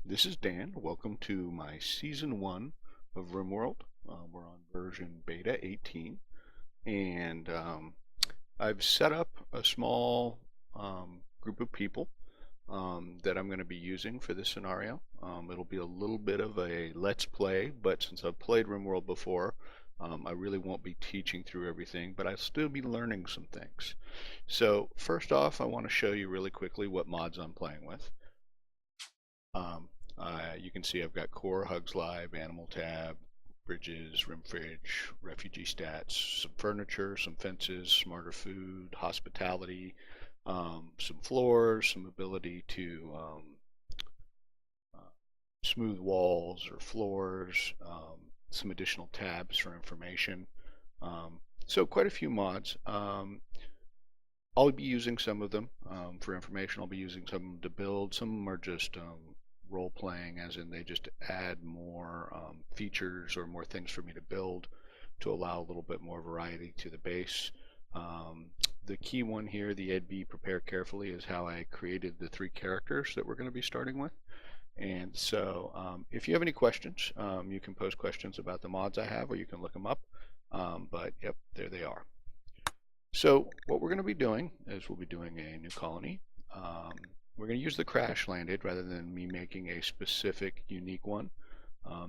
This is Dan. Welcome to my Season 1 of Rimworld. We're on version Beta 18, and I've set up a small group of people that I'm going to be using for this scenario. It'll be a little bit of a let's play, but since I've played Rimworld before, I really won't be teaching through everything, but I'll still be learning some things. So first off, I want to show you really quickly what mods I'm playing with. You can see I've got Core, Hugs Live, Animal Tab, Bridges, Rim Fridge, Refugee Stats, some furniture, some fences, Smarter Food, Hospitality, some floors, some ability to smooth walls or floors, some additional tabs for information. So quite a few mods. I'll be using some of them for information. I'll be using some of them to build. Some of them are just role playing, as in they just add more features or more things for me to build to allow a little bit more variety to the base. The key one here, the Ed B prepare carefully, is how I created the 3 characters that we're going to be starting with. And so if you have any questions, you can post questions about the mods I have, or you can look them up. But yep, there they are. So what we're going to be doing is we'll be doing a new colony. We're going to use the crash landed rather than me making a specific unique one.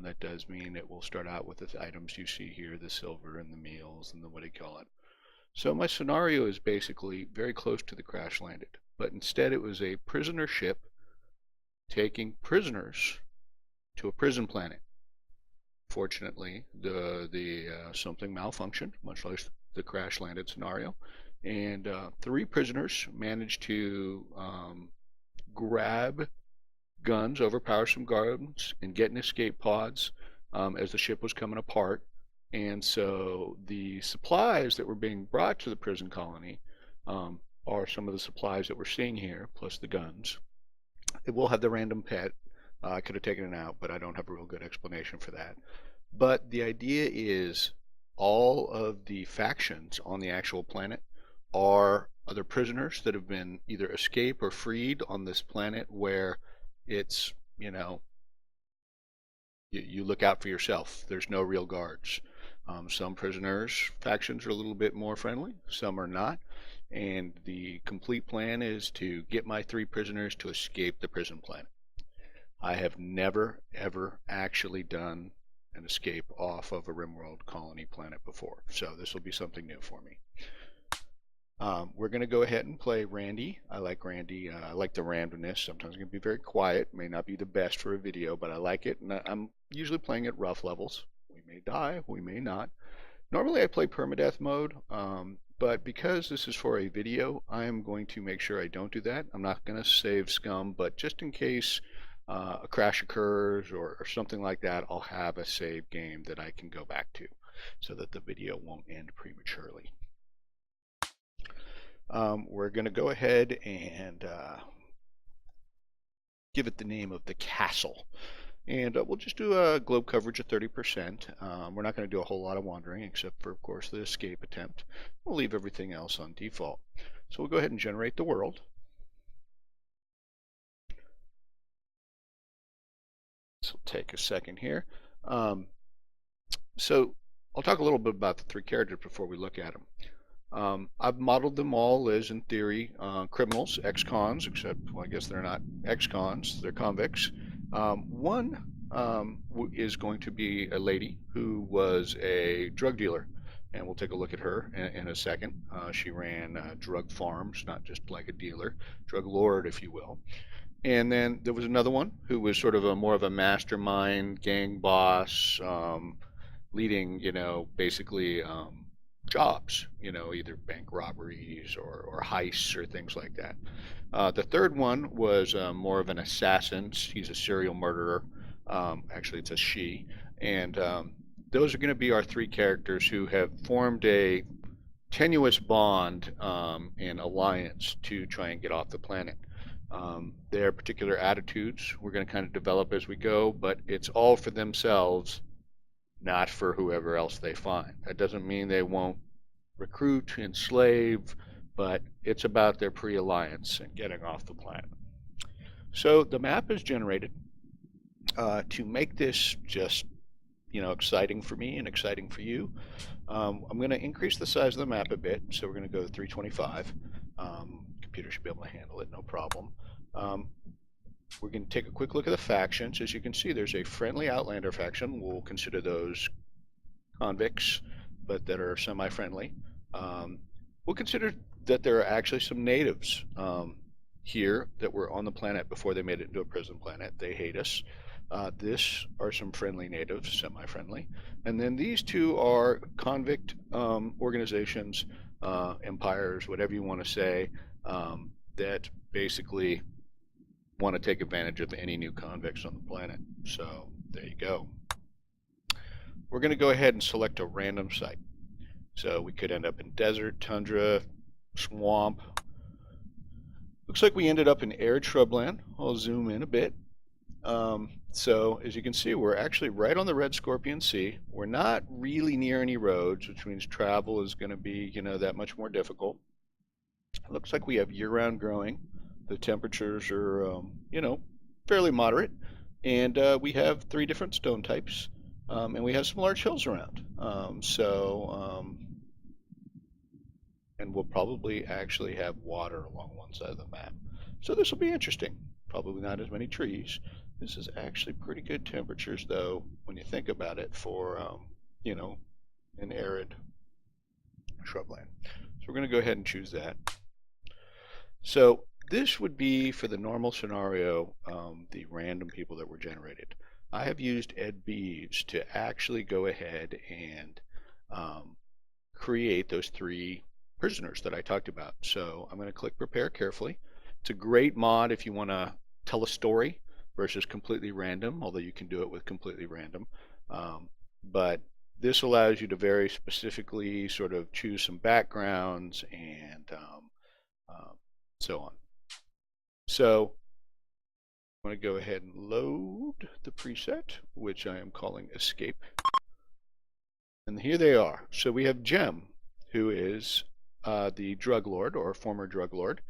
That does mean it will start out with the items you see here, the silver and the meals and the what do you call it. So my scenario is basically very close to the crash landed, but instead it was a prisoner ship taking prisoners to a prison planet. Fortunately, something malfunctioned, much like the crash landed scenario, and 3 prisoners managed to grab guns, overpower some guards, and get in escape pods as the ship was coming apart. And so the supplies that were being brought to the prison colony are some of the supplies that we're seeing here, plus the guns. It will have the random pet. I could have taken it out, but I don't have a real good explanation for that. But the idea is all of the factions on the actual planet are other prisoners that have been either escaped or freed on this planet where it's, you look out for yourself. There's no real guards. Some prisoners factions are a little bit more friendly, some are not. And the complete plan is to get my 3 prisoners to escape the prison planet. I have never, ever actually done an escape off of a Rimworld colony planet before, so this will be something new for me. We're going to go ahead and play Randy. I like Randy. I like the randomness. Sometimes it's going to be very quiet. May not be the best for a video, but I like it, and I'm usually playing at rough levels. We may die, we may not. Normally I play permadeath mode, but because this is for a video, I am going to make sure I don't do that. I'm not going to save scum, but just in case a crash occurs or something like that, I'll have a save game that I can go back to so that the video won't end prematurely. We're going to go ahead and give it the name of the castle. And we'll just do a globe coverage of 30%. We're not going to do a whole lot of wandering, except for, of course, the escape attempt. We'll leave everything else on default. So we'll go ahead and generate the world. This will take a second here. So I'll talk a little bit about the 3 characters before we look at them. I've modeled them all as, in theory, criminals, ex-cons, except, well, I guess they're not ex-cons, they're convicts. One is going to be a lady who was a drug dealer, and we'll take a look at her in a second. She ran drug farms, not just like a dealer, drug lord, if you will. And then there was another one who was sort of more of a mastermind, gang boss, leading, basically jobs, either bank robberies or heists or things like that. The third one was more of an assassin. He's a serial murderer. Actually, it's a she. And those are going to be our 3 characters who have formed a tenuous bond and alliance to try and get off the planet. Their particular attitudes we're going to kind of develop as we go, but it's all for themselves, not for whoever else they find. That doesn't mean they won't recruit, enslave, but it's about their pre-alliance and getting off the planet. So the map is generated. To make this just, exciting for me and exciting for you, I'm going to increase the size of the map a bit. So we're going to go to 325. Computer should be able to handle it, no problem. Um, we're going to take a quick look at the factions. As you can see, there's a friendly Outlander faction. We'll consider those convicts, but that are semi-friendly. Um, we'll consider that there are actually some natives here that were on the planet before they made it into a prison planet. They hate us. This are some friendly natives, semi-friendly. And then these two are convict organizations, empires, whatever you want to say, that basically want to take advantage of any new convicts on the planet. So there you go. We're going to go ahead and select a random site. So we could end up in desert, tundra, swamp. Looks like we ended up in arid shrubland. I'll zoom in a bit. So as you can see, we're actually right on the Red Scorpion Sea. We're not really near any roads, which means travel is going to be, that much more difficult. It looks like we have year-round growing. The temperatures are, fairly moderate. And we have 3 different stone types. And we have some large hills around. And we'll probably actually have water along one side of the map. So this will be interesting. Probably not as many trees. This is actually pretty good temperatures, though, when you think about it, for, an arid shrubland. So we're going to go ahead and choose that. So this would be, for the normal scenario, the random people that were generated. I have used EdBeads to actually go ahead and create those 3 prisoners that I talked about. So I'm going to click prepare carefully. It's a great mod if you want to tell a story versus completely random, although you can do it with completely random. But this allows you to very specifically sort of choose some backgrounds and so on. So I'm going to go ahead and load the preset, which I am calling escape. And here they are. So we have Gem, who is the drug lord, or former drug lord.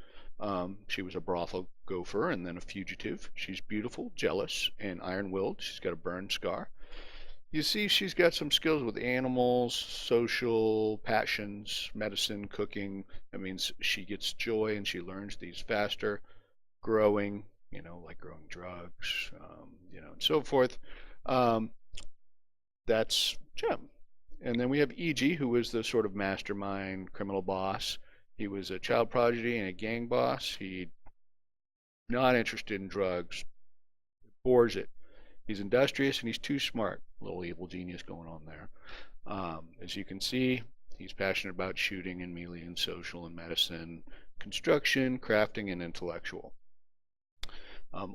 She was a brothel gopher and then a fugitive. She's beautiful, jealous, and iron-willed. She's got a burn scar. You see she's got some skills with animals, social, passions, medicine, cooking. That means she gets joy and she learns these faster. Growing, like growing drugs, and so forth. That's Gem. And then we have E.G., who was the sort of mastermind criminal boss. He was a child prodigy and a gang boss. He's not interested in drugs, bores it. He's industrious and he's too smart. A little evil genius going on there. As you can see, he's passionate about shooting and melee and social and medicine, construction, crafting, and intellectual.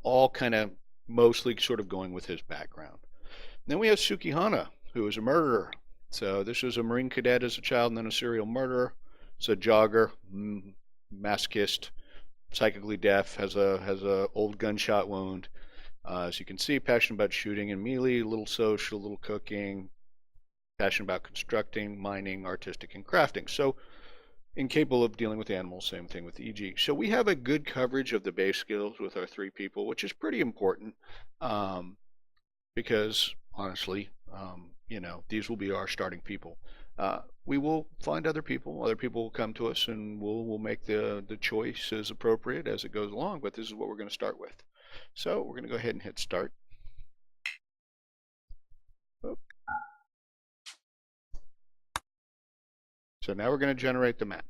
All kind of mostly sort of going with his background. Then we have Sukihana, who is a murderer. So this was a Marine cadet as a child and then a serial murderer. It's a jogger, masochist, psychically deaf, has a old gunshot wound. As you can see, passionate about shooting and melee, a little social, a little cooking, passionate about constructing, mining, artistic, and crafting. So incapable of dealing with animals, same thing with EG. So we have a good coverage of the base skills with our 3 people, which is pretty important because honestly, these will be our starting people. We will find other people. Other people will come to us, and we'll make the choice as appropriate as it goes along. But this is what we're going to start with. So we're going to go ahead and hit start. Oh. So now we're going to generate the map.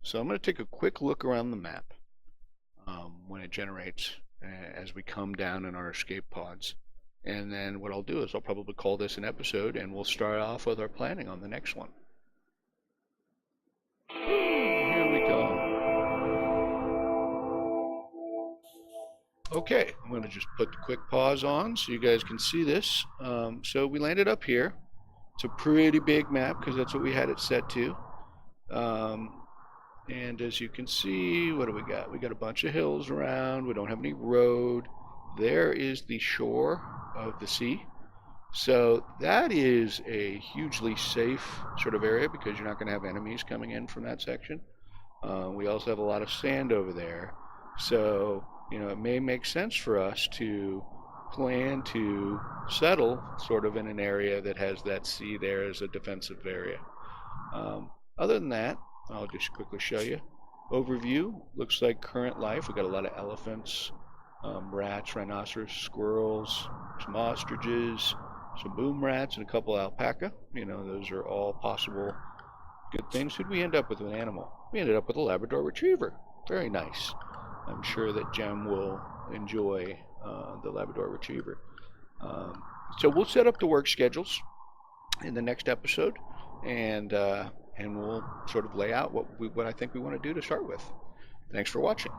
So I'm going to take a quick look around the map when it generates as we come down in our escape pods. And then what I'll do is I'll probably call this an episode, and we'll start off with our planning on the next one. Here we go. Okay, I'm going to just put the quick pause on so you guys can see this. So we landed up here. It's a pretty big map because that's what we had it set to. And as you can see, what do we got? We got a bunch of hills around. We don't have any road. There is the shore of the sea. So that is a hugely safe sort of area because you're not going to have enemies coming in from that section. We also have a lot of sand over there. So, it may make sense for us to plan to settle sort of in an area that has that sea there as a defensive area. Other than that, I'll just quickly show you. Overview looks like current life. We've got a lot of elephants, rats, rhinoceros, squirrels, some ostriches, some boom rats, and a couple alpaca. Those are all possible good things. Who'd we end up with an animal? We ended up with a Labrador Retriever. Very nice. I'm sure that Jem will enjoy the Labrador Retriever. So we'll set up the work schedules in the next episode, and we'll sort of lay out what I think we want to do to start with. Thanks for watching.